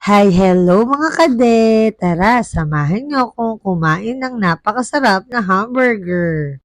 Hi, hello mga kade! Tara, samahan niyo akong kumain ng napakasarap na hamburger.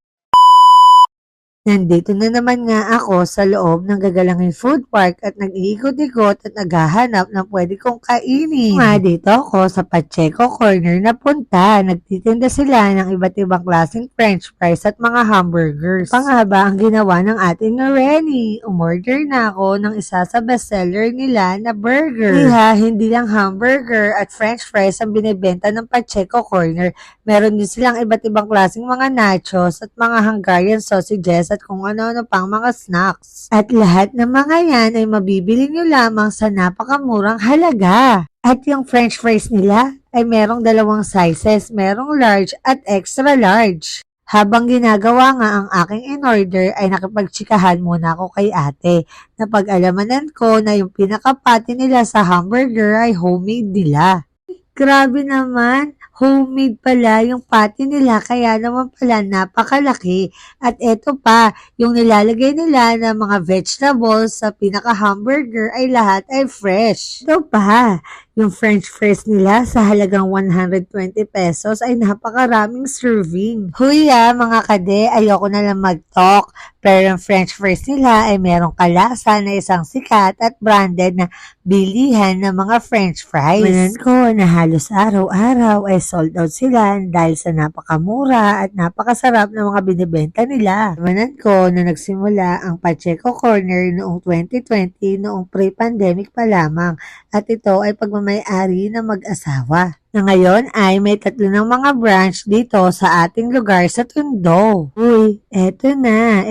Nandito na naman nga ako sa loob ng gagalangin food park at nag-iikot-ikot at naghahanap ng pwede kong kainin. Nga dito ako sa Pacheco Corner na punta. Nagtitinda sila ng iba't ibang klaseng french fries at mga hamburgers. Pa nga ba ang ginawa ng ating Renny? Umorder na ako ng isa sa bestseller nila na burger. Hindi lang hamburger at french fries ang binibenta ng Pacheco Corner. Meron din silang iba't ibang klaseng mga nachos at mga Hungarian sausages at kung ano-ano pang mga snacks. At lahat ng mga yan ay mabibili nyo lamang sa napakamurang halaga. At yung french fries nila ay merong dalawang sizes, merong large at extra large. Habang ginagawa nga ang aking in-order ay nakipagtsikahan muna ako kay ate. Napag-alamanan ko na yung pinakapati nila sa hamburger ay homemade nila. Grabe naman, homemade pala yung patty nila kaya naman pala napakalaki. At eto pa, yung nilalagay nila ng mga vegetables sa pinaka-hamburger ay lahat ay fresh. Ito pa, yung french fries nila sa halagang 120 pesos ay napakaraming serving. Huya mga kade, ayoko na lang mag-talk. Pero yung french fries nila ay merong kalasa na isang sikat at branded na bilihan ng mga french fries. Manan ko na halos araw-araw ay sold out sila dahil sa napakamura at napakasarap ng mga binibenta nila. Manan ko na nagsimula ang Pacheco Corner noong 2020 noong pre-pandemic pa lamang at ito ay pagmamayari ng mag-asawa. Na ngayon ay may 3 ng mga branch dito sa ating lugar sa Tondo. Uy, eto na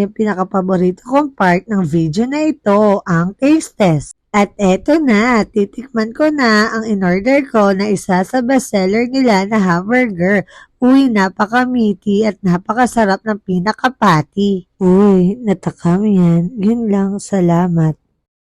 yung pinakapaborito kong part ng video na ito, ang taste test. At eto na, titikman ko na ang in-order ko na isa sa bestseller nila na hamburger. Uy, napaka-meaty at napakasarap ng pinakapati. Uy, natakam yan. Yun lang, salamat.